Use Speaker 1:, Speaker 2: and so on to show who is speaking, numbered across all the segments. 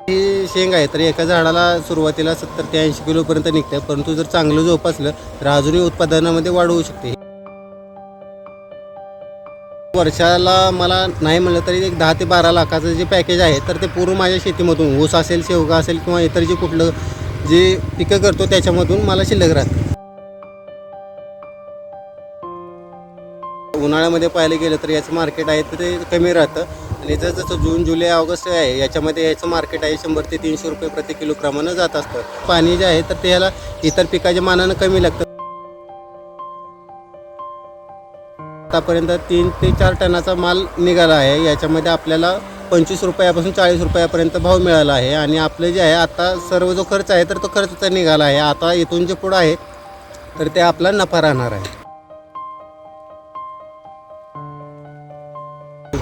Speaker 1: ही शेंग आहे तर एका झाडाला सुरुवातीला 70 ते 80 किलोपर्यंत निघते, परंतु जर चांगलं जोपासलं तर अजूनही उत्पादनामध्ये वाढ होऊ शकते. वर्षाला मला नाही म्हणलं तरी एक 10 ते 12 लाखाचं जे पॅकेज आहे तर ते पूर्ण माझ्या शेतीमधून ऊस असेल, शेवगा असेल किंवा इतर जे कुठलं जे पिकं करतो त्याच्यामधून मला शिल्लक राहतं. उन्हाळ्यामध्ये पाहायला गेलं तर याचं मार्केट आहे तर ते कमी राहतं आणि जसं जून, जुलै, ऑगस्ट आहे याच्यामध्ये याचं मार्केट आहे 100 ते 300 रुपये प्रति किलो प्रमाणे जात असतं. पाणी जे आहे तर ते ह्याला इतर पिकाच्या मानानं कमी लागतं. आतापर्यंत 3 ते 4 टनाचा माल निघाला आहे. याच्यामध्ये आपल्याला 25 रुपयापासून 40 रुपयापर्यंत भाव मिळाला आहे आणि आपलं जे आहे आता सर्व जो खर्च आहे तर तो खर्च निघाला आहे. आता इथून जे पुढं आहे तर ते आपला नफा राहणार आहे.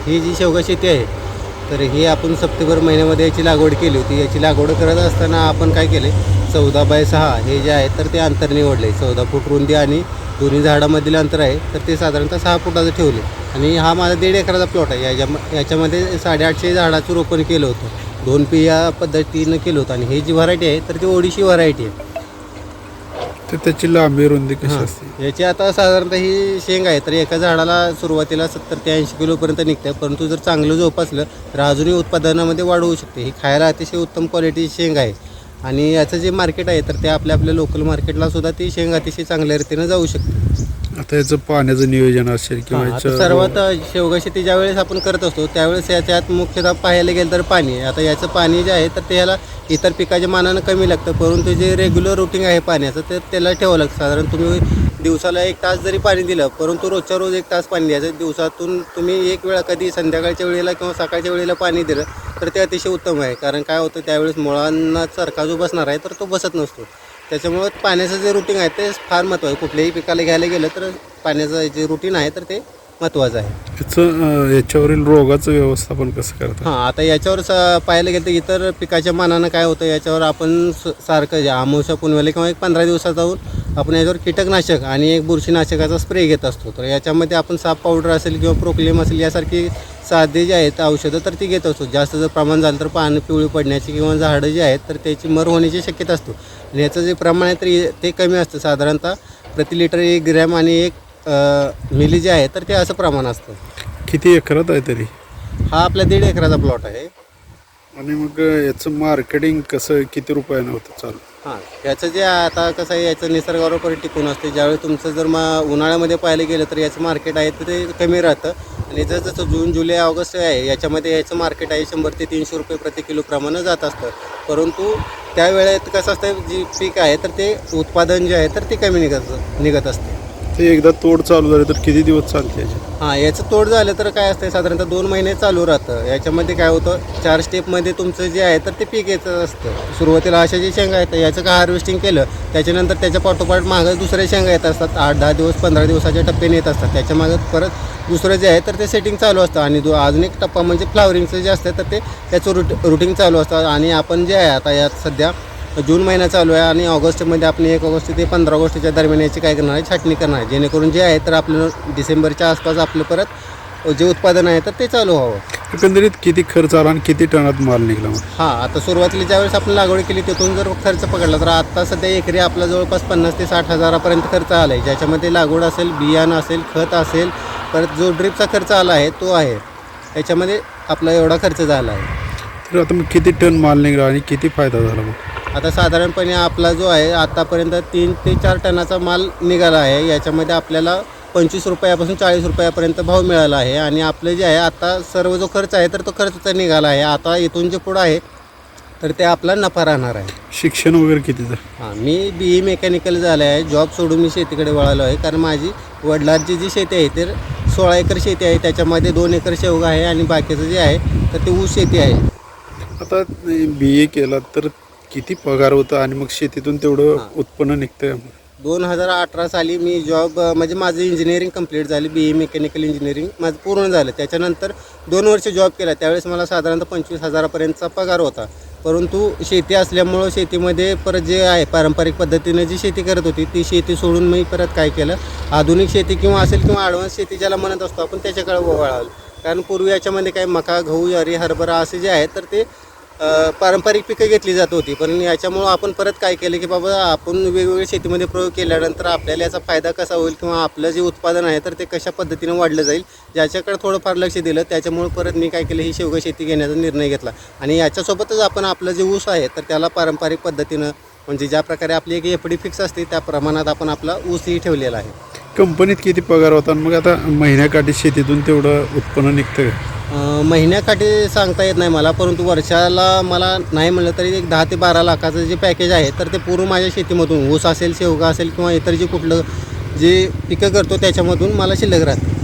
Speaker 1: ही जी शेवगा शेती आहे तर ही आपण सप्टेंबर महिन्यामध्ये याची लागवड केली होती. याची लागवड करत असताना आपण काय केले, 14x6 हे जे आहे तर ते अंतर निवडले. 14 फूट रुंदी आणि दोन्ही झाडामधील अंतर आहे तर ते साधारणतः 6 फुटाचं ठेवले आणि हा माझा 1.5 एकराचा प्लॉट आहे. याच्यामध्ये 850 झाडाचं रोपण केलं होतं. 2 पिया पद्धतीनं केलं होतं आणि ही जी व्हरायटी आहे तर ती ओडिशी व्हरायटी आहे.
Speaker 2: तर त्याची लांबी रुंदी कशी असते?
Speaker 1: याची आता साधारणतः ही शेंग आहे तर एका झाडाला सुरुवातीला 70 ते 80 किलोपर्यंत निघते, परंतु जर चांगलं जोपासलं तर अजूनही उत्पादनामध्ये वाढ होऊ शकते. ही खायला अतिशय उत्तम क्वालिटीची शेंग आहे आणि याचं जे मार्केट आहे तर ते आपल्या लोकल मार्केटला सुद्धा ती शेंग अतिशय चांगल्या रीतीनं जाऊ शकते.
Speaker 2: आता याचं पाण्याचं नियोजन असेल किंवा
Speaker 1: सर्वात शेवगा शेती ज्या वेळेस आपण करत असतो त्यावेळेस याच्यात मुख्यतः पाहायला गेलं तर पाणी. आता याचं पाणी जे आहे तर ते ह्याला इतर पिकाच्या मानानं कमी लागतं, परंतु जे रेग्युलर रुटीन आहे पाण्याचं तर त्याला ठेवावं लागतं. साधारण तुम्ही दिवसाला 1 तास जरी पाणी दिलं, परंतु रोजच्या रोज 1 तास पाणी द्यायचं. दिवसातून तुम्ही एक वेळा कधी संध्याकाळच्या वेळेला किंवा सकाळच्या वेळेला पाणी दिलं तर ते अतिशय उत्तम आहे. कारण काय होतं त्यावेळेस मुळांना चरखा जो बसणार आहे तर तो बसत नसतो. त्याच्यामुळं पाण्याचं जे रुटीन आहे ते फार महत्त्व आहे. कुठल्याही पिकाला घ्यायला गेलं तर पाण्याचं जे रुटीन आहे तर ते महत्त्वाचं आहे.
Speaker 2: याच्यावरील रोगाचं व्यवस्थापन कसं करतात?
Speaker 1: आता याच्यावर पाहायला गेलं तर इतर पिकाच्या मानानं काय होतं, याच्यावर आपण सारखं जे अमावस्या पुनवेला किंवा एक 15 दिवसात जाऊन आपण याच्यावर कीटकनाशक आणि एक बुरशीनाशकाचा स्प्रे घेत असतो. तर याच्यामध्ये आपण साप पावडर असेल किंवा प्रोक्लेम असेल यासारखी साधे जे आहेत औषधं तर ती घेत असतो. जास्त जर प्रमाण झालं तर पानं पिवळी पडण्याची किंवा झाडं जी आहेत तर त्याची मर होण्याची शक्यता असतो आणि याचं जे प्रमाण आहे तर ते कमी असतं. साधारणतः प्रति लिटर 1 ग्रॅम आणि 1 मिली जे आहे तर ते असं प्रमाण असतं.
Speaker 2: किती एकरात आहे तरी?
Speaker 1: हा आपला 1.5 एकराचा प्लॉट आहे.
Speaker 2: आणि मग याचं मार्केटिंग कसं, किती रुपयानं होतं चालू?
Speaker 1: याचं जे आता कसं आहे याचं निसर्गावर टिकून असते. ज्यावेळी तुमचं जर उन्हाळ्यामध्ये पाहायला गेलं तर याचं मार्केट आहे तर ते कमी राहतं आणि जसं जून, जुलै, ऑगस्ट आहे याच्यामध्ये याचं मार्केट आहे 100 ते 300 रुपये प्रति किलो प्रमाणे जात असतं. परंतु त्यावेळेत कसं असतं जी पीक आहे तर ते उत्पादन जे आहे तर ते कमी निघत असते.
Speaker 2: ते एकदा तोड चालू झाली तर किती दिवस चालते याची?
Speaker 1: याचं तोड झालं तर काय असतं साधारणतः 2 महिने चालू राहतं. याच्यामध्ये काय होतं 4 स्टेपमध्ये तुमचं जे आहे तर ते पीक येतं असतं. सुरुवातीला अशा जे शेंगा आहेत याचं काय हार्वेस्टिंग केलं त्याच्यानंतर त्याच्या पाठोपाठ मागं दुसऱ्या शेंगा येत असतात. 8-10 दिवस 15 दिवसाच्या टप्प्याने येत असतात. त्याच्या मागं परत दुसरं जे आहे तर ते सेटिंग चालू असतं आणि अजून एक टप्पा म्हणजे फ्लावरिंगचं जे असतं तर ते त्याचं रुटीन चालू असतं. आणि आपण जे आहे आता यात सध्या जून महिना चालू आहे आणि ऑगस्टमध्ये आपण 1 ऑगस्ट ते 15 ऑगस्टच्या दरम्यान याची काय करणार आहे छाटणी करणार आहे, जेणेकरून जे आहे तर आपलं डिसेंबरच्या आसपास आपलं परत जे उत्पादन आहे तर ते चालू व्हावं.
Speaker 2: एकंदरीत किती खर्च आला आणि किती टनात माल निघाला?
Speaker 1: आता सुरुवातीला ज्यावेळेस आपण लागवड केली तिथून जर खर्च पकडला तर आता सध्या एकरी आपला जवळपास 50 ते 60 हजारापर्यंत खर्च आला आहे. ज्याच्यामध्ये लागवड असेल, बियाणं असेल, खत असेल, परत जो ड्रिपचा खर्च आला आहे तो आहे. याच्यामध्ये आपला एवढा खर्च झाला आहे.
Speaker 2: तर आता मग किती टन माल निघाला आणि किती फायदा झाला? मग
Speaker 1: आता साधारणपणे आपला जो आहे आतापर्यंत 3 ते 4 टनाचा माल निघाला आहे. याच्यामध्ये आपल्याला 25 रुपयापासून 40 रुपयापर्यंत भाव मिळाला आहे आणि आपलं जे आहे आता सर्व जो खर्च आहे तर तो खर्च निघाला आहे. आता इथून जे पुढं आहे तर ते आपला नफा राहणार आहे.
Speaker 2: शिक्षण वगैरे किती झालं?
Speaker 1: मी BE मेकॅनिकल झालं आहे. जॉब सोडून मी शेतीकडे वळालो आहे कारण माझी वडिलांची जी शेती आहे तर 16 एकर शेती आहे. त्याच्यामध्ये 2 एकर शेवगा आहे आणि बाकीचं जे आहे तर ते ऊस शेती आहे.
Speaker 2: आता BE केला तर किती पगार होता आणि मग शेतीतून तेवढं उत्पन्न निघतंय?
Speaker 1: 2018 साली मी जॉब म्हणजे माझं इंजिनिअरिंग कंप्लीट झाली. BE मेकॅनिकल इंजिनिअरिंग माझं पूर्ण झालं. त्याच्यानंतर 2 वर्ष जॉब केला. त्यावेळेस मला साधारणतः 25 हजारापर्यंतचा पगार होता. परंतु शेती असल्यामुळं शेतीमध्ये परत जे आहे पारंपरिक पद्धतीने जी शेती करत होती ती शेती सोडून मी परत काय केलं, आधुनिक शेती किंवा असेल किंवा ॲडव्हान्स शेती ज्याला म्हणत असतो आपण त्याच्याकडे वळालो. कारण पूर्वी याच्यामध्ये काय मका, गहू, ज्वारी, हरभरा असे जे आहेत तर ते पारंपरिक पिकं घेतली जात होती. पण याच्यामुळं आपण परत काय केलं की बाबा आपण वेगवेगळ्या शेतीमध्ये प्रयोग केल्यानंतर आपल्याला याचा फायदा कसा होईल किंवा आपलं जे उत्पादन आहे तर ते कशा पद्धतीनं वाढलं जाईल ज्याच्याकडे थोडंफार लक्ष दिलं. त्याच्यामुळे परत मी काय केलं ही शेवगा शेती घेण्याचा निर्णय घेतला आणि याच्यासोबतच आपण आपलं जे ऊस आहे तर त्याला पारंपरिक पद्धतीनं म्हणजे ज्या प्रकारे आपली एक एफडी फिक्स असते त्या प्रमाणात आपण आपला ऊसही ठेवलेला आहे.
Speaker 2: कंपनीत किती पगार होता आणि मग आता महिन्याकाठी शेतीतून तेवढं उत्पन्न निघतं का?
Speaker 1: महिन्याकाठी सांगता येत नाही मला, परंतु वर्षाला मला नाही म्हणलं तरी एक 10 ते 12 लाखाचं जे पॅकेज आहे तर ते पूर्ण माझ्या शेतीमधून ऊस असेल, शेवगा असेल किंवा इतर जे कुठलं जे पिकं करतो त्याच्यामधून मला शिल्लक राहतं.